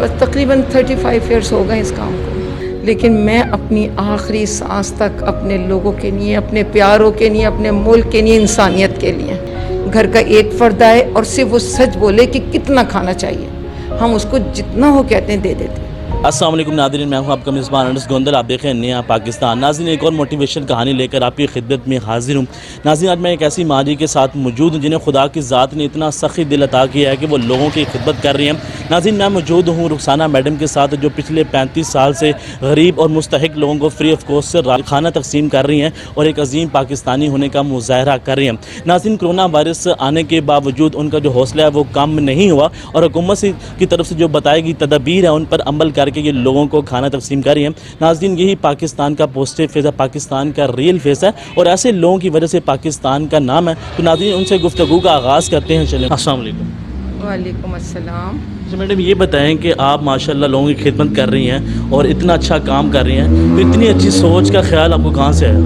بس تقریباً 35 ایئرس ہو گئے اس کام کو، لیکن میں اپنی آخری سانس تک اپنے لوگوں کے لیے، اپنے پیاروں کے لیے، اپنے ملک کے لیے، انسانیت کے لیے، گھر کا ایک فرد آئے اور صرف وہ سچ بولے کہ کتنا کھانا چاہیے، ہم اس کو جتنا ہو کہتے ہیں دے دیتے ہیں۔ السلام علیکم ناظرین، میں ہوں آپ کا میزبان انس گوندل، آپ دیکھ رہے ہیں نیا پاکستان۔ ناظرین، ایک اور موٹیویشن کہانی لے کر آپ کی خدمت میں حاضر ہوں۔ ناظرین، آج میں ایک ایسی ماں جی کے ساتھ موجود ہوں جنہیں خدا کی ذات نے اتنا سخی دل عطا کیا ہے کہ وہ لوگوں کی خدمت کر رہی ہیں۔ ناظرین، میں موجود ہوں رخسانہ میڈم کے ساتھ جو پچھلے 35 سال سے غریب اور مستحق لوگوں کو فری آف کاسٹ سے کھانا تقسیم کر رہی ہیں اور ایک عظیم پاکستانی ہونے کا مظاہرہ کر رہی ہیں۔ ناظرین، کرونا وائرس آنے کے باوجود ان کا جو حوصلہ ہے وہ کم نہیں ہوا اور حکومت کی طرف سے جو بتائی گئی تدابیر ہیں ان پر عمل کر کے یہ لوگوں کو کھانا تقسیم کر رہی ہیں۔ ناظرین، یہی پاکستان کا پازیٹیو فیس ہے، پاکستان کا ریئل فیس ہے اور ایسے لوگوں کی وجہ سے پاکستان کا نام ہے۔ تو ناظرین، ان سے گفتگو کا آغاز کرتے ہیں۔ چلیں، السلام علیکم۔ وعلیکم السلام۔ جی میڈم، یہ بتائیں کہ آپ ماشاءاللہ لوگوں کی خدمت کر رہی ہیں اور اتنا اچھا کام کر رہی ہیں، تو اتنی اچھی سوچ کا خیال آپ کو کہاں سے آیا؟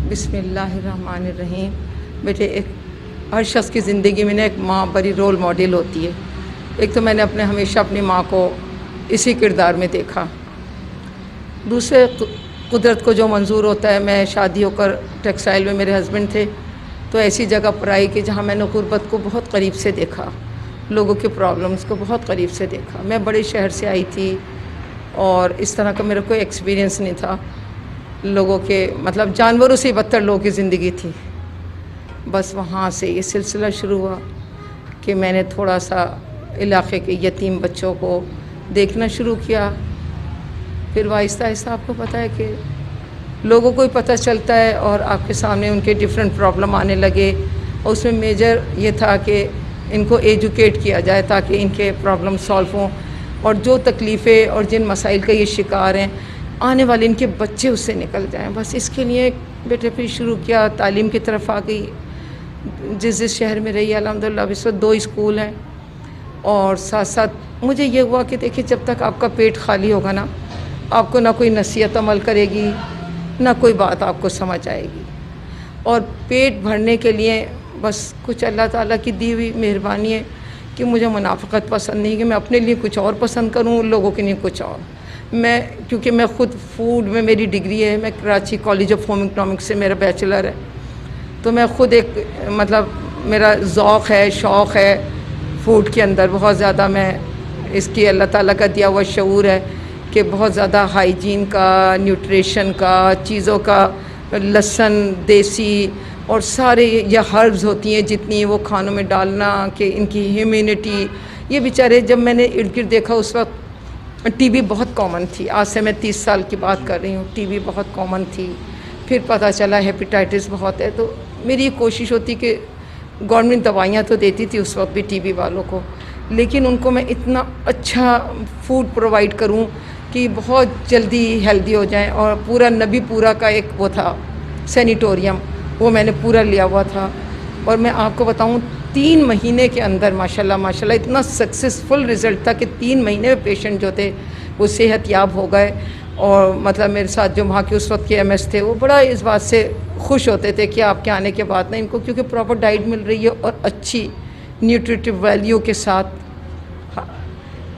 بسم اللہ الرحمن الرحیم۔ بیٹے، ہر شخص کی زندگی میں ایک ماں بڑی رول ماڈل ہوتی ہے۔ ایک تو میں نے ہمیشہ اپنی ماں کو اسی کردار میں دیکھا، دوسرے قدرت کو جو منظور ہوتا ہے۔ میں شادی ہو کر ٹیکسٹائل میں میرے ہسبینڈ تھے، تو ایسی جگہ پر آئی کہ جہاں میں نے غربت کو بہت قریب سے دیکھا، لوگوں کے پرابلمس کو بہت قریب سے دیکھا۔ میں بڑے شہر سے آئی تھی اور اس طرح کا میرا کوئی ایکسپیرینس نہیں تھا، لوگوں کے مطلب جانوروں سے بدتر لوگوں کی زندگی تھی۔ بس وہاں سے یہ سلسلہ شروع ہوا کہ میں نے تھوڑا سا علاقے کے یتیم بچوں کو دیکھنا شروع کیا۔ پھر آہستہ آہستہ آپ کو پتہ ہے کہ لوگوں کو ہی پتہ چلتا ہے اور آپ کے سامنے ان کے ڈیفرنٹ پرابلم آنے لگے، اور اس میں میجر یہ تھا کہ ان کو ایجوکیٹ کیا جائے تاکہ ان کے پرابلم سالو ہوں، اور جو تکلیفیں اور جن مسائل کا یہ شکار ہیں آنے والے ان کے بچے اس سے نکل جائیں۔ بس اس کے لیے بیٹے پھر شروع کیا، تعلیم کی طرف آ گئی۔ جس شہر میں رہی الحمدللہ اس وقت 2 اسکول ہیں، اور ساتھ ساتھ مجھے یہ ہوا کہ دیکھیں جب تک آپ کا پیٹ خالی ہوگا نا، آپ کو نہ کوئی نصیحت عمل کرے گی، نہ کوئی بات آپ کو سمجھ آئے گی، اور پیٹ بھرنے کے لیے بس کچھ اللہ تعالیٰ کی دی ہوئی مہربانی ہے کہ مجھے منافقت پسند نہیں کہ میں اپنے لیے کچھ اور پسند کروں، لوگوں کے لیے کچھ اور۔ کیونکہ میں خود فوڈ میں میری ڈگری ہے، میں Karachi college of home economics سے میرا بیچلر ہے، تو میں خود ایک مطلب میرا ذوق ہے، شوق ہے فوڈ کے اندر بہت زیادہ۔ میں اس کی اللہ تعالیٰ کا دیا ہوا شعور ہے کہ بہت زیادہ ہائیجین کا، نیوٹریشن کا، چیزوں کا، لہسن دیسی اور سارے یہ ہربز ہوتی ہیں جتنی وہ کھانوں میں ڈالنا کہ ان کی ہیومینٹی۔ یہ بیچارے جب میں نے ارد گرد دیکھا اس وقت ٹی بی بہت کامن تھی، آج سے میں 30 سال کی بات کر رہی ہوں، ٹی بی بہت کامن تھی۔ پھر پتہ چلا ہیپیٹائٹس بہت ہے، تو میری یہ کوشش ہوتی کہ گورنمنٹ دوائیاں تو دیتی تھی اس وقت بھی ٹی بی والوں کو، لیکن ان کو میں اتنا اچھا فوڈ پرووائڈ کروں کہ بہت جلدی ہیلدی ہو جائیں۔ اور پورا نبی پورا کا ایک وہ تھا سینیٹوریم، وہ میں نے پورا لیا ہوا تھا، اور میں آپ کو بتاؤں 3 مہینے کے اندر ماشاءاللہ ماشاءاللہ اتنا سکسیسفل رزلٹ تھا کہ 3 مہینے میں پیشنٹ جو تھے وہ صحت یاب ہو گئے۔ اور مطلب میرے ساتھ جو وہاں کے اس وقت کے ایم ایس تھے وہ بڑا اس بات سے خوش ہوتے تھے کہ آپ کے آنے کے بعد نا ان کو کیونکہ پراپر ڈائٹ مل رہی ہے اور اچھی نیوٹریٹو ویلیو کے ساتھ۔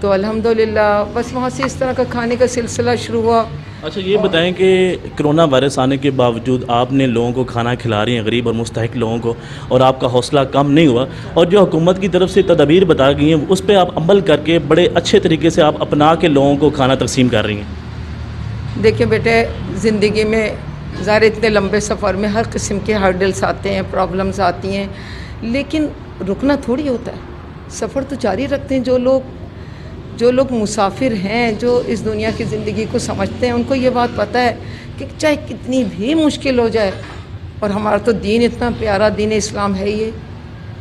تو الحمدللہ بس وہاں سے اس طرح کا کھانے کا سلسلہ شروع ہوا۔ اچھا، یہ بتائیں کہ کرونا وائرس آنے کے باوجود آپ نے لوگوں کو کھانا کھلا رہی ہیں، غریب اور مستحق لوگوں کو، اور آپ کا حوصلہ کم نہیں ہوا، اور جو حکومت کی طرف سے تدابیر بتائی گئی ہیں اس پہ آپ عمل کر کے بڑے اچھے طریقے سے آپ اپنا کے لوگوں کو کھانا تقسیم کر رہی ہیں۔ دیکھیں بیٹے، زندگی میں ظاہر اتنے لمبے سفر میں ہر قسم کے ہرڈلز آتے ہیں، پرابلمز آتی ہیں، لیکن رکنا تھوڑی ہوتا ہے، سفر تو جاری رکھتے ہیں۔ جو لوگ مسافر ہیں، جو اس دنیا کی زندگی کو سمجھتے ہیں، ان کو یہ بات پتہ ہے کہ چاہے کتنی بھی مشکل ہو جائے، اور ہمارا تو دین اتنا پیارا دین اسلام ہے یہ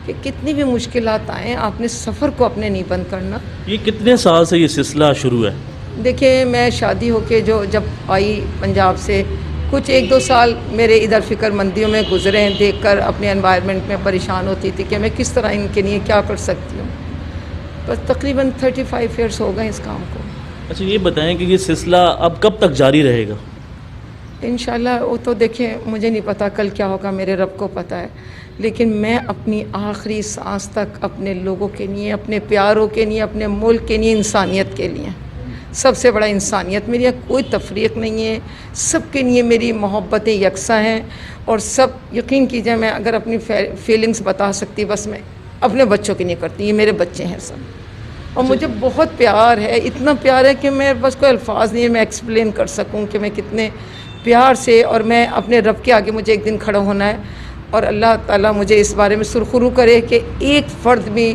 کہ کتنی بھی مشکلات آئیں آپ نے سفر کو اپنے نہیں بند کرنا۔ یہ کتنے سال سے یہ سلسلہ شروع ہے؟ دیکھیں، میں شادی ہو کے جب آئی پنجاب سے، کچھ 1-2 سال میرے ادھر فکر مندیوں میں گزرے ہیں، دیکھ کر اپنے انوائرمنٹ میں پریشان ہوتی تھی کہ میں کس طرح ان کے لیے کیا کر سکتی ہوں۔ بس تقریباً 35 ایئرس ہو گئے اس کام کو۔ اچھا، یہ بتائیں کہ یہ سلسلہ اب کب تک جاری رہے گا؟ انشاءاللہ وہ تو دیکھیں مجھے نہیں پتہ کل کیا ہوگا، میرے رب کو پتہ ہے، لیکن میں اپنی آخری سانس تک اپنے لوگوں کے لیے، اپنے پیاروں کے لیے، اپنے ملک کے لیے، انسانیت کے لیے، سب سے بڑا انسانیت، میری یہاں کوئی تفریق نہیں ہے، سب کے لیے میری محبتیں یکساں ہیں، اور سب یقین کیجئے میں اگر اپنی فیلنگز بتا سکتی بس میں اپنے بچوں کے لیے کرتی، یہ میرے بچے ہیں سب، اور مجھے بہت پیار ہے، اتنا پیار ہے کہ میں بس کوئی الفاظ نہیں ہے میں ایکسپلین کر سکوں کہ میں کتنے پیار سے، اور میں اپنے رب کے آگے مجھے ایک دن کھڑا ہونا ہے، اور اللہ تعالیٰ مجھے اس بارے میں سرخرو کرے کہ ایک فرد بھی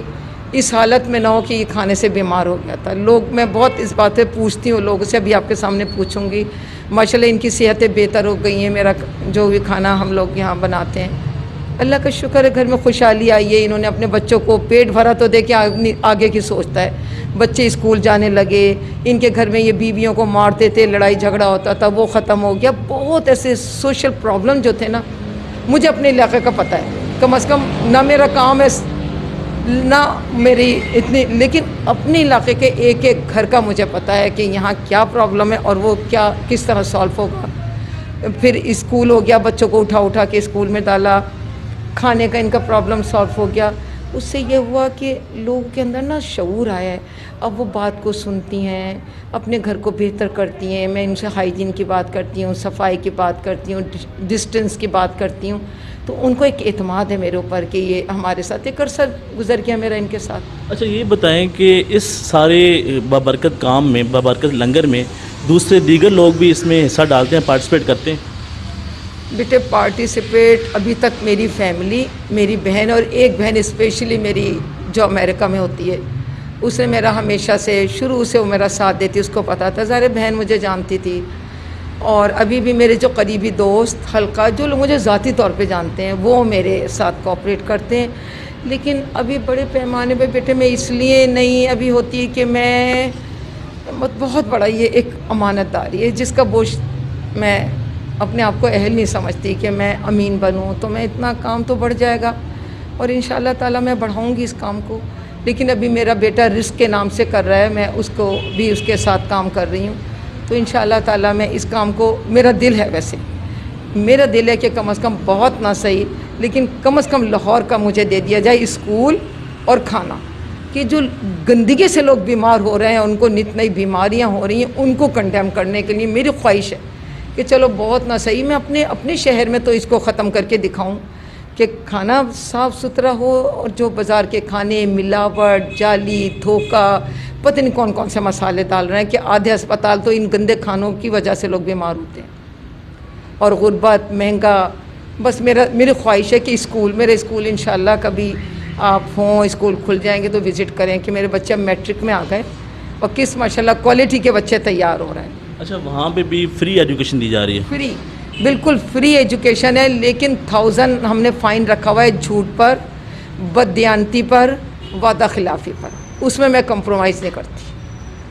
اس حالت میں نہ ہو کہ یہ کھانے سے بیمار ہو گیا تھا۔ لوگ، میں بہت اس بات پہ پوچھتی ہوں لوگوں سے، ابھی آپ کے سامنے پوچھوں گی، ماشاءاللہ ان کی صحتیں بہتر ہو گئی ہیں، میرا جو بھی کھانا ہم لوگ یہاں بناتے ہیں، اللہ کا شکر ہے، گھر میں خوشحالی آئی ہے، انہوں نے اپنے بچوں کو پیٹ بھرا تو دیکھیں آگے کی سوچتا ہے، بچے اسکول جانے لگے، ان کے گھر میں یہ بیویوں کو مارتے تھے، لڑائی جھگڑا ہوتا تھا، وہ ختم ہو گیا، بہت ایسے سوشل پرابلم جو تھے نا، مجھے اپنے علاقے کا پتہ ہے، کم از کم نہ میرا کام ہے نہ میری اتنی، لیکن اپنے علاقے کے ایک ایک گھر کا مجھے پتہ ہے کہ یہاں کیا پرابلم ہے اور وہ کیا کس طرح سالو ہوگا۔ پھر اسکول ہو گیا، بچوں کو اٹھا کے اسکول میں ڈالا، کھانے کا ان کا پرابلم سالو ہو گیا، اس سے یہ ہوا کہ لوگوں کے اندر نا شعور آیا ہے، اب وہ بات کو سنتی ہیں، اپنے گھر کو بہتر کرتی ہیں، میں ان سے ہائیجین کی بات کرتی ہوں، صفائی کی بات کرتی ہوں، ڈسٹنس کی بات کرتی ہوں، تو ان کو ایک اعتماد ہے میرے اوپر کہ یہ ہمارے ساتھ ایک عرصہ گزر گیا میرا ان کے ساتھ۔ اچھا یہ بتائیں کہ اس سارے بابرکت کام میں، بابرکت لنگر میں دوسرے دیگر لوگ بھی اس میں حصہ ڈالتے ہیں، پارٹیسپیٹ کرتے ہیں؟ بیٹے پارٹیسپیٹ ابھی تک میری فیملی، میری بہن، اور ایک بہن اسپیشلی میری جو امریکہ میں ہوتی ہے، اس نے میرا ہمیشہ سے شروع سے وہ میرا ساتھ دیتی، اس کو پتہ تھا، ظاہر بہن مجھے جانتی تھی، اور ابھی بھی میرے جو قریبی دوست حلقہ جو لوگ مجھے ذاتی طور پہ جانتے ہیں وہ میرے ساتھ کوآپریٹ کرتے ہیں، لیکن ابھی بڑے پیمانے پہ بیٹے میں اس لیے نہیں ابھی ہوتی کہ میں بہت بڑا یہ ایک امانت داری ہے جس کا بوجھ میں اپنے آپ کو اہل نہیں سمجھتی کہ میں امین بنوں، تو میں اتنا کام تو بڑھ جائے گا، اور انشاءاللہ تعالیٰ میں بڑھاؤں گی اس کام کو، لیکن ابھی میرا بیٹا رزق کے نام سے کر رہا ہے، میں اس کو بھی اس کے ساتھ کام کر رہی ہوں، تو انشاءاللہ تعالیٰ میں اس کام کو، میرا دل ہے، ویسے میرا دل ہے کہ کم از کم بہت نہ صحیح لیکن کم از کم لاہور کا مجھے دے دیا جائے اسکول اور کھانا، کہ جو گندگی سے لوگ بیمار ہو رہے ہیں، ان کو نت نئی بیماریاں ہو رہی ہیں، ان کو کنڈیم کرنے کے لیے میری خواہش ہے کہ چلو بہت نہ صحیح میں اپنے شہر میں تو اس کو ختم کر کے دکھاؤں کہ کھانا صاف ستھرا ہو، اور جو بازار کے کھانے ملاوٹ، جعلی، دھوکہ، پتہ نہیں کون کون سے مسالے ڈال رہے ہیں کہ آدھے اسپتال تو ان گندے کھانوں کی وجہ سے لوگ بیمار ہوتے ہیں، اور غربت، مہنگا، بس میری خواہش ہے کہ میرے اسکول انشاءاللہ کبھی آپ ہوں، اسکول کھل جائیں گے تو وزٹ کریں کہ میرے بچے میٹرک میں آ گئے اور کس ماشاءاللہ کوالٹی کے بچے تیار ہو رہے ہیں۔ اچھا وہاں پہ بھی فری ایجوکیشن دی جا رہی ہے؟ فری، بالکل فری ایجوکیشن ہے، لیکن 1000 ہم نے فائن رکھا ہوا ہے جھوٹ پر، بددیانتی پر، وعدہ خلافی پر، اس میں کمپرومائز نہیں کرتی۔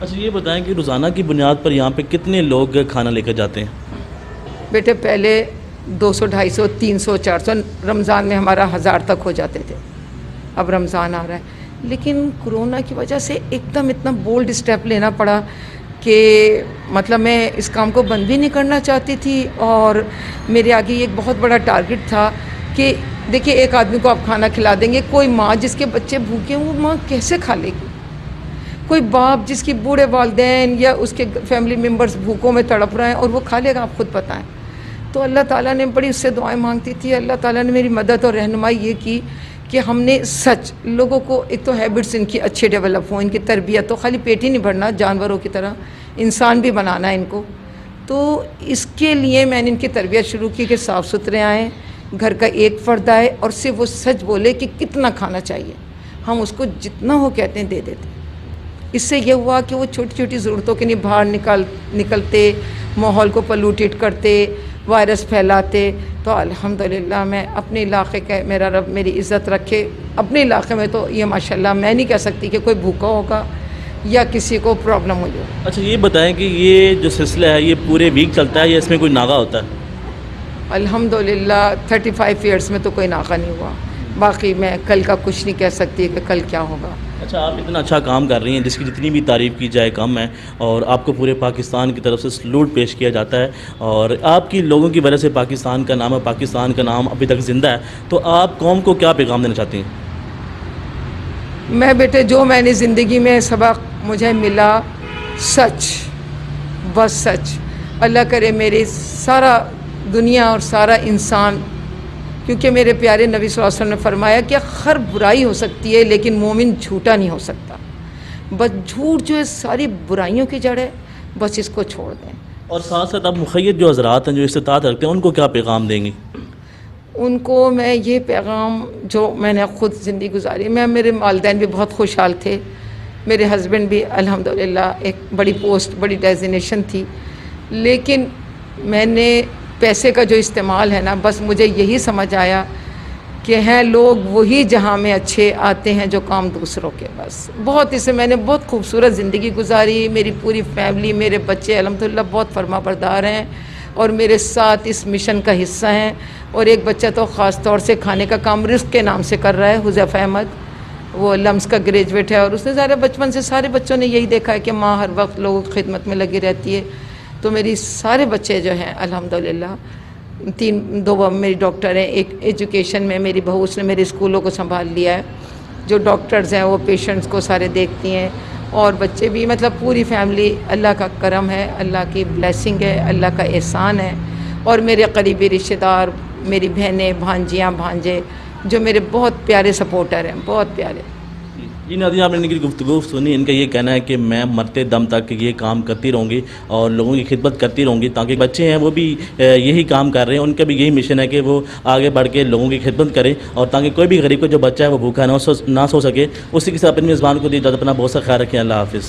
اچھا یہ بتائیں کہ روزانہ کی بنیاد پر یہاں پہ کتنے لوگ کھانا لے کر جاتے ہیں؟ بیٹے پہلے 200، 250، 300، 400، رمضان میں ہمارا 1000 تک ہو جاتے تھے، اب رمضان آ رہا ہے، لیکن کرونا کی وجہ سے ایک دم اتنا بولڈ اسٹیپ لینا پڑا کہ مطلب میں اس کام کو بند بھی نہیں کرنا چاہتی تھی، اور میرے آگے ایک بہت بڑا ٹارگٹ تھا کہ دیکھیے ایک آدمی کو آپ کھانا کھلا دیں گے، کوئی ماں جس کے بچے بھوکے ہیں وہ ماں کیسے کھا لے گی؟ کوئی باپ جس کی بوڑھے والدین یا اس کے فیملی ممبرز بھوکوں میں تڑپ رہے ہیں اور وہ کھا لے گا، آپ خود بتائیں۔ تو اللہ تعالیٰ نے بڑی اس سے دعائیں مانگتی تھی، اللہ تعالیٰ نے میری مدد اور رہنمائی یہ کی کہ ہم نے سچ لوگوں کو، ایک تو ہیبٹس ان کی اچھے ڈیولپ ہوں، ان کی تربیت، تو خالی پیٹ ہی نہیں بھرنا، جانوروں کی طرح انسان بھی بنانا ہے ان کو، تو اس کے لیے میں نے ان کی تربیت شروع کی کہ صاف ستھرے آئیں، گھر کا ایک فرد آئے اور صرف وہ سچ بولے کہ کتنا کھانا چاہیے، ہم اس کو جتنا ہو کہتے ہیں دے دیتے۔ اس سے یہ ہوا کہ وہ چھوٹی چھوٹی ضرورتوں کے لیے باہر نکلتے، ماحول کو پلوٹیٹ کرتے، وائرس پھیلاتے، تو الحمدللہ میں اپنے علاقے کا، میرا رب میری عزت رکھے، اپنے علاقے میں تو یہ ماشاءاللہ میں نہیں کہہ سکتی کہ کوئی بھوکا ہوگا یا کسی کو پرابلم ہوئی ہو۔ اچھا یہ بتائیں کہ یہ جو سلسلہ ہے یہ پورے ویک چلتا ہے یا اس میں کوئی ناغہ ہوتا ہے؟ الحمدللہ 35 ایئرس میں تو کوئی ناغہ نہیں ہوا، باقی میں کل کا کچھ نہیں کہہ سکتی کہ کل کیا ہوگا۔ اچھا آپ اتنا اچھا کام کر رہی ہیں جس کی جتنی بھی تعریف کی جائے کم ہے، اور آپ کو پورے پاکستان کی طرف سے سلوٹ پیش کیا جاتا ہے، اور آپ کی لوگوں کی وجہ سے پاکستان کا نام ہے، پاکستان کا نام ابھی تک زندہ ہے، تو آپ قوم کو کیا پیغام دینا چاہتی ہیں؟ میں بیٹے جو میں نے زندگی میں سبق مجھے ملا، سچ، بس سچ. اللہ کرے میری سارا دنیا اور سارا انسان، کیونکہ میرے پیارے نبی صلی اللہ علیہ وسلم نے فرمایا کہ ہر برائی ہو سکتی ہے لیکن مومن جھوٹا نہیں ہو سکتا. بس جھوٹ جو ہے ساری برائیوں کی جڑ ہے، بس اس کو چھوڑ دیں. اور ساتھ ساتھ آپ مخیت جو حضرات ہیں جو استطاعت رکھتے ہیں ان کو کیا پیغام دیں گی؟ ان کو میں یہ پیغام، جو میں نے خود زندگی گزاری، میرے والدین بھی بہت خوشحال تھے، میرے ہسبینڈ بھی الحمدللہ ایک بڑی پوسٹ، بڑی ڈیزینیشن تھی، لیکن میں نے پیسے کا جو استعمال ہے نا، بس مجھے یہی سمجھ آیا کہ ہیں لوگ وہی جہاں میں اچھے آتے ہیں جو کام دوسروں کے. بس بہت اسے میں نے بہت خوبصورت زندگی گزاری. میری پوری فیملی، میرے بچے الحمدللہ بہت فرما بردار ہیں اور میرے ساتھ اس مشن کا حصہ ہیں. اور ایک بچہ تو خاص طور سے کھانے کا کام رزق کے نام سے کر رہا ہے، حذیفہ احمد، وہ لمس کا گریجویٹ ہے، اور اس نے ظاہر بچپن سے سارے بچوں نے یہی دیکھا ہے کہ ماں ہر وقت لوگوں کی خدمت میں لگی رہتی ہے. تو میری سارے بچے جو ہیں الحمدللہ، دو میری ڈاکٹر ہیں، ایک ایجوکیشن میں میری بہو، اس نے میرے اسکولوں کو سنبھال لیا ہے. جو ڈاکٹرز ہیں وہ پیشنٹس کو سارے دیکھتی ہیں، اور بچے بھی، مطلب پوری فیملی. اللہ کا کرم ہے، اللہ کی بلیسنگ ہے، اللہ کا احسان ہے. اور میرے قریبی رشتہ دار، میری بہنیں، بھانجیاں، بھانجے، جو میرے بہت پیارے سپورٹر ہیں، بہت پیارے. جی ناظرین، آپ نے ان کی گفتگو سنی. ان کا یہ کہنا ہے کہ میں مرتے دم تک یہ کام کرتی رہوں گی اور لوگوں کی خدمت کرتی رہوں گی، تاکہ بچے ہیں وہ بھی یہی کام کر رہے ہیں. ان کا بھی یہی مشن ہے کہ وہ آگے بڑھ کے لوگوں کی خدمت کریں، اور تاکہ کوئی بھی غریب کو جو بچہ ہے وہ بھوکا نہ سو سکے. اسی کے ساتھ اپنی میزبان کو دی اجازت، اپنا بہت سا خیال رکھیں. اللہ حافظ.